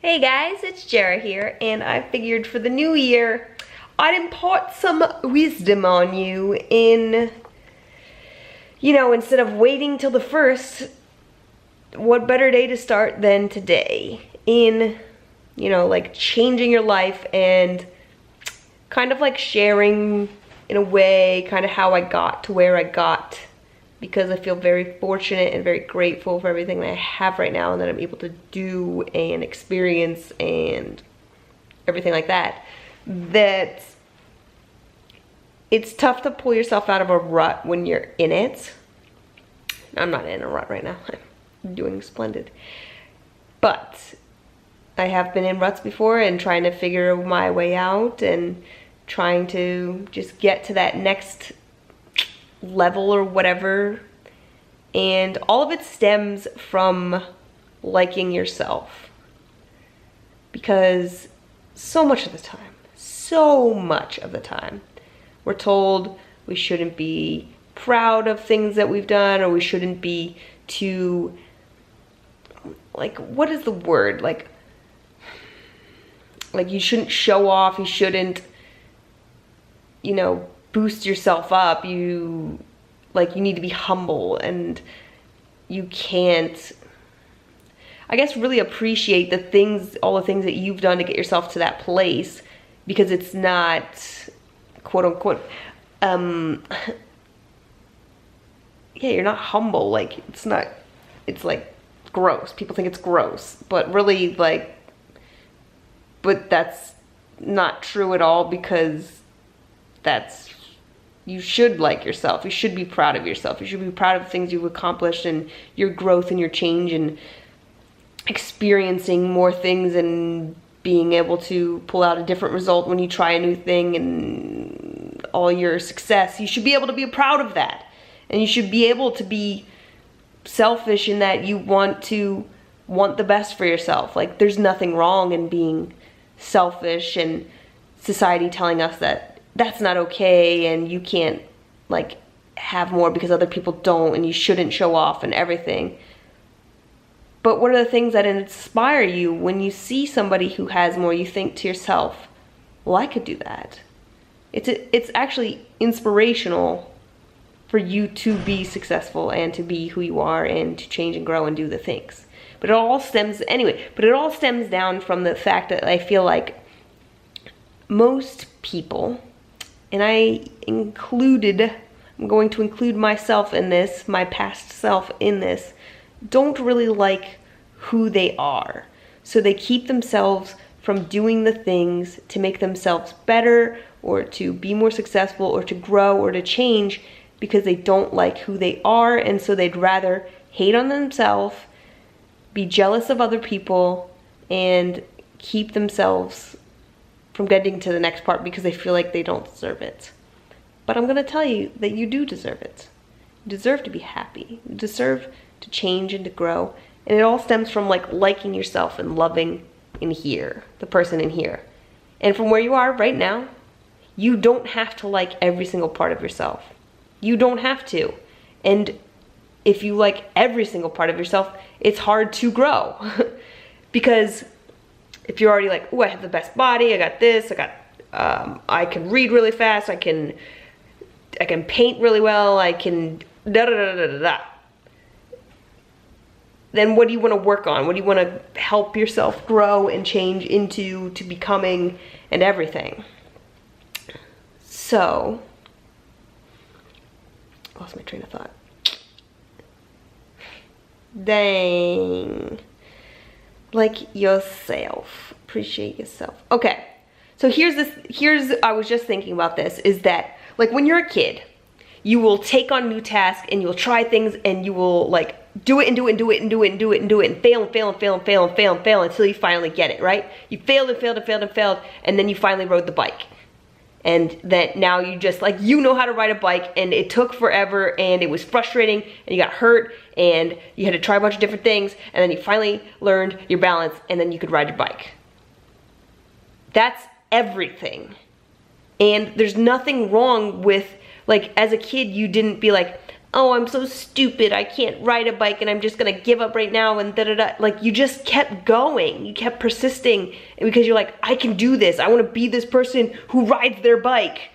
Hey guys, it's Jera here, and I figured for the new year, I'd impart some wisdom on you in, instead of waiting till the first, what better day to start than today in, like changing your life and kind of like sharing in a way kind of how I got to where I got, because I feel very fortunate and very grateful for everything that I have right now and that I'm able to do and experience and everything like that. That it's tough to pull yourself out of a rut when you're in it. I'm not in a rut right now. I'm doing splendid. But I have been in ruts before and trying to figure my way out and trying to just get to that next level or whatever, and all of it stems from liking yourself, because so much of the time we're told we shouldn't be proud of things that we've done, or we shouldn't be too, like, what is the word, like you shouldn't show off, you shouldn't, boost yourself up, you need to be humble, and you can't, I guess, really appreciate all the things that you've done to get yourself to that place, because it's not, quote unquote, yeah, you're not humble, like, it's like gross. People think it's gross, but really, but that's not true at all, because you should like yourself. You should be proud of yourself. You should be proud of the things you've accomplished and your growth and your change and experiencing more things and being able to pull out a different result when you try a new thing and all your success. You should be able to be proud of that. And you should be able to be selfish in that you want the best for yourself. Like, there's nothing wrong in being selfish, and society telling us that that's not okay and you can't like have more because other people don't, and you shouldn't show off and everything. But what are the things that inspire you when you see somebody who has more? You think to yourself, well, I could do that. It's actually inspirational for you to be successful and to be who you are and to change and grow and do the things. But it all stems down from the fact that I feel like most people, and I'm going to include myself in this, my past self in this, don't really like who they are. So they keep themselves from doing the things to make themselves better, or to be more successful, or to grow, or to change, because they don't like who they are, and so they'd rather hate on themselves, be jealous of other people, and keep themselves from getting to the next part because they feel like they don't deserve it. But I'm going to tell you that you do deserve it. You deserve to be happy. You deserve to change and to grow. And it all stems from liking yourself and loving in here, the person in here. And from where you are right now, you don't have to like every single part of yourself. You don't have to. And if you like every single part of yourself, it's hard to grow. Because if you're already like, oh, I have the best body, I got this, I can read really fast, I can paint really well, I can da-da-da-da-da-da. Then what do you want to work on? What do you want to help yourself grow and change into, to becoming, and everything? So, lost my train of thought. Dang. Like yourself. Appreciate yourself. Okay. So I was just thinking about this, is that like when you're a kid, you will take on new tasks and you'll try things and you will like do it and do it and do it and do it and do it and do it and fail and fail and fail and fail and fail and fail until you finally get it, right? You failed and failed and failed and failed, and then you finally rode the bike. And then now you just like, you know how to ride a bike, and it took forever and it was frustrating and you got hurt and you had to try a bunch of different things, and then you finally learned your balance and then you could ride your bike. That's everything. And there's nothing wrong with, like, as a kid you didn't be like, oh, I'm so stupid, I can't ride a bike and I'm just gonna give up right now and da-da-da. Like, you just kept going, you kept persisting because you're like, I can do this, I wanna be this person who rides their bike.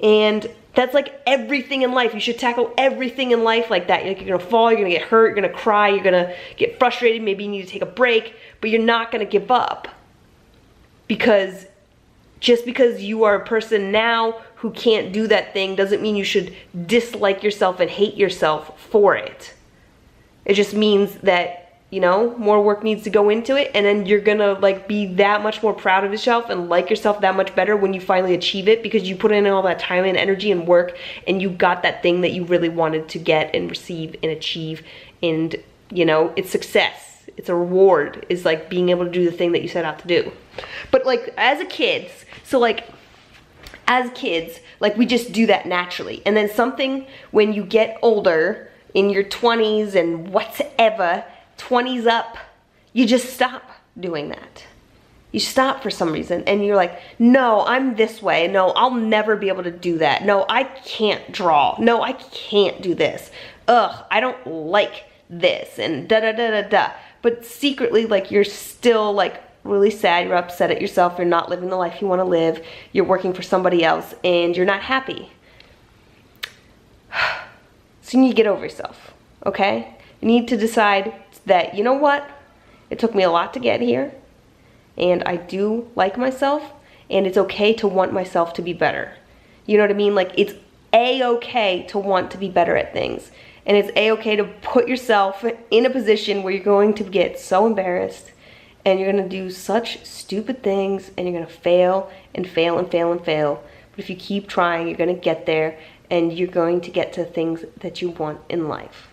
And that's like everything in life. You should tackle everything in life like that. You're gonna fall, you're gonna get hurt, you're gonna cry, you're gonna get frustrated, maybe you need to take a break, but you're not gonna give up. Because just because you are a person now who can't do that thing doesn't mean you should dislike yourself and hate yourself for it. It just means that, you know, more work needs to go into it, and then you're gonna like be that much more proud of yourself and like yourself that much better when you finally achieve it, because you put in all that time and energy and work and you got that thing that you really wanted to get and receive and achieve. And, you know, it's success. It's a reward, is like being able to do the thing that you set out to do. But like as a kid, so like as kids, like we just do that naturally. And then something when you get older, in your 20s and whatever, 20s up, you just stop doing that. You stop for some reason and you're like, no, I'm this way. No, I'll never be able to do that. No, I can't draw. No, I can't do this. Ugh, I don't like this and da da da da da. But secretly, like, you're still like really sad, you're upset at yourself, you're not living the life you want to live, you're working for somebody else, and you're not happy. So you need to get over yourself, okay? You need to decide that, you know what? It took me a lot to get here, and I do like myself, and it's okay to want myself to be better. You know what I mean? Like, it's a-okay to want to be better at things. And it's a-okay to put yourself in a position where you're going to get so embarrassed and you're gonna do such stupid things and you're gonna fail and fail and fail and fail. But if you keep trying, you're gonna get there and you're going to get to things that you want in life.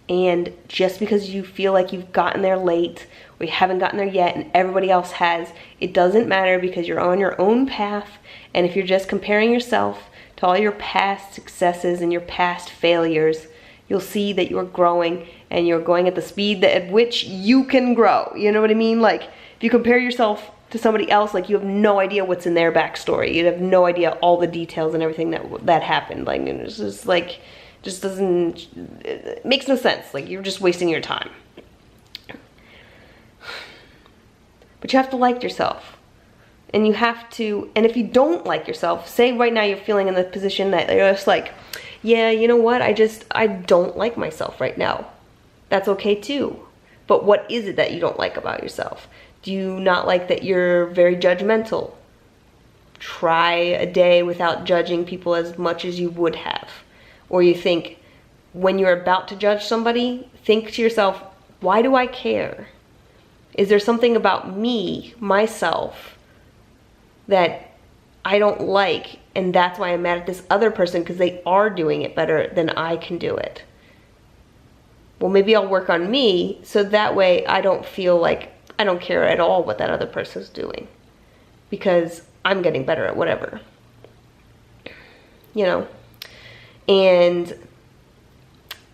And just because you feel like you've gotten there late or you haven't gotten there yet and everybody else has, it doesn't matter, because you're on your own path. And if you're just comparing yourself to all your past successes and your past failures, you'll see that you're growing and you're going at the speed at which you can grow. You know what I mean? Like, if you compare yourself to somebody else, like, you have no idea what's in their backstory. You have no idea all the details and everything that happened. Like, it's just like, just doesn't, it makes no sense. Like, you're just wasting your time. But you have to like yourself. And you have to, and if you don't like yourself, say right now you're feeling in the position that you're just like, yeah, you know what, I don't like myself right now. That's okay too. But what is it that you don't like about yourself? Do you not like that you're very judgmental? Try a day without judging people as much as you would have. Or you think, when you're about to judge somebody, think to yourself, why do I care? Is there something about me, myself, that I don't like, and that's why I'm mad at this other person, because they are doing it better than I can do it? Well, maybe I'll work on me so that way I don't feel like I don't care at all what that other person's doing, because I'm getting better at whatever, you know? And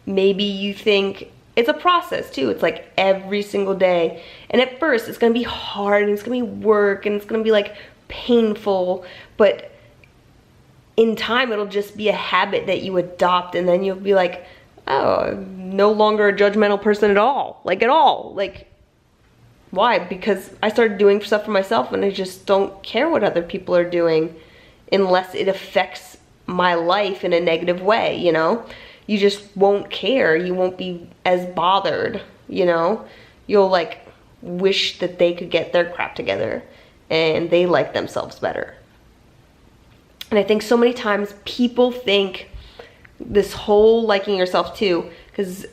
maybe you think it's a process too. It's like every single day, and at first it's gonna be hard and it's gonna be work and it's gonna be like painful, but in time it'll just be a habit that you adopt, and then you'll be like, oh, I'm no longer a judgmental person at all. Like, why? Because I started doing stuff for myself and I just don't care what other people are doing unless it affects my life in a negative way, you know? You just won't care. You won't be as bothered, you know? You'll like wish that they could get their crap together and they like themselves better. And I think so many times people think this whole liking yourself too, because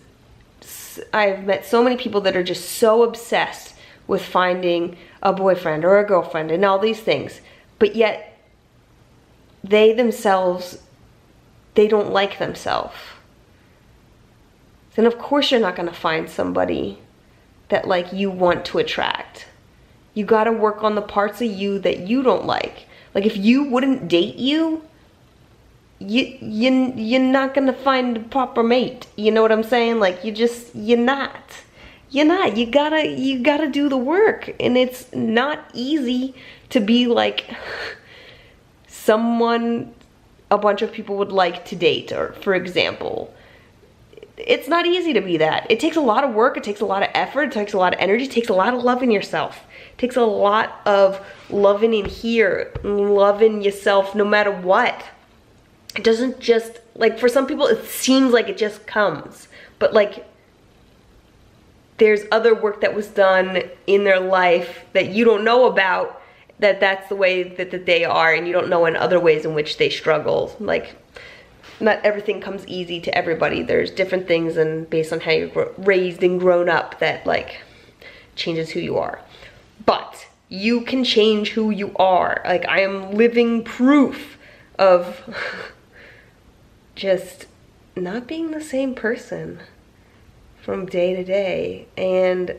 I've met so many people that are just so obsessed with finding a boyfriend or a girlfriend and all these things, but yet they themselves, they don't like themselves. Then of course you're not gonna find somebody that like you want to attract. You gotta work on the parts of you that you don't like. Like, if you wouldn't date you, you're not gonna find the proper mate. You know what I'm saying? Like, you're not. You gotta do the work. And it's not easy to be like someone a bunch of people would like to date, or for example. It's not easy to be that. It takes a lot of work, it takes a lot of effort, it takes a lot of energy, it takes a lot of loving yourself. It takes a lot of loving in here, loving yourself no matter what. It doesn't just, like, for some people it seems like it just comes, but like there's other work that was done in their life that you don't know about, that's the way that they are, and you don't know in other ways in which they struggle. Like, not everything comes easy to everybody. There's different things, and based on how you're raised and grown up, that like changes who you are. But you can change who you are. Like, I am living proof of just not being the same person from day to day, and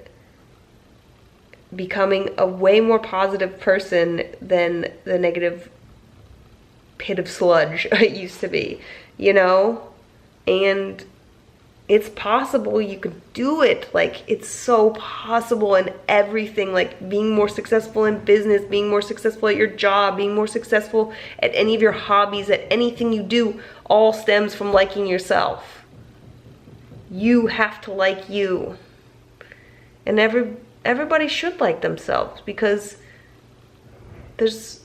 becoming a way more positive person than the negative pit of sludge I used to be, you know? And it's possible, you could do it. Like, it's so possible in everything, like being more successful in business, being more successful at your job, being more successful at any of your hobbies, at anything you do, all stems from liking yourself. You have to like you. And everybody should like themselves, because there's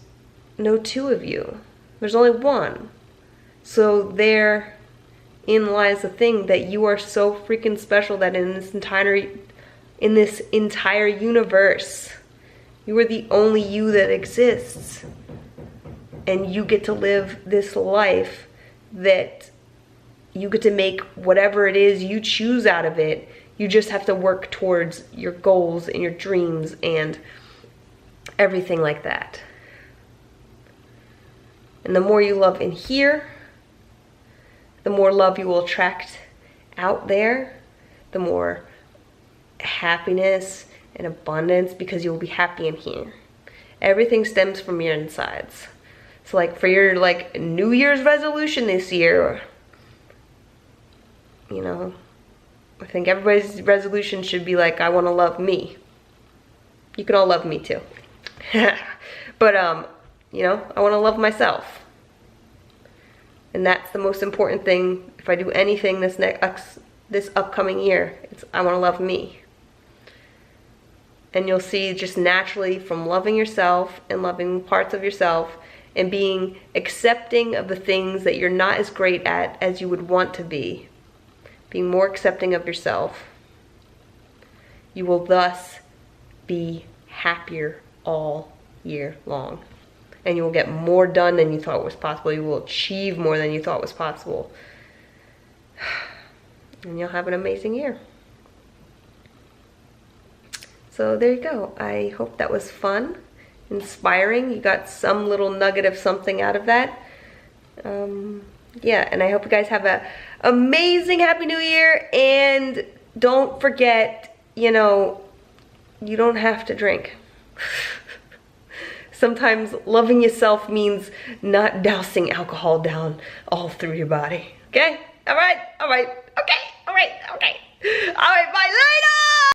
no two of you. There's only one. So therein lies the thing, that you are so freaking special, that in this entire universe, you are the only you that exists. And you get to live this life that you get to make whatever it is you choose out of it. You just have to work towards your goals and your dreams and everything like that. And the more you love in here, the more love you will attract out there, the more happiness and abundance, because you will be happy in here. Everything stems from your insides. So like for your like New Year's resolution this year, you know, I think everybody's resolution should be like, I want to love me. You can all love me too. But, you know, I want to love myself. And that's the most important thing. If I do anything this upcoming year, it's I want to love me. And you'll see just naturally, from loving yourself and loving parts of yourself and being accepting of the things that you're not as great at as you would want to be, being more accepting of yourself, you will thus be happier all year long. And you will get more done than you thought was possible. You will achieve more than you thought was possible. And you'll have an amazing year. So there you go. I hope that was fun, inspiring. You got some little nugget of something out of that. Yeah, and I hope you guys have an amazing Happy New Year. And don't forget, you know, you don't have to drink. Sometimes loving yourself means not dousing alcohol down all through your body. Okay? All right, okay, bye later!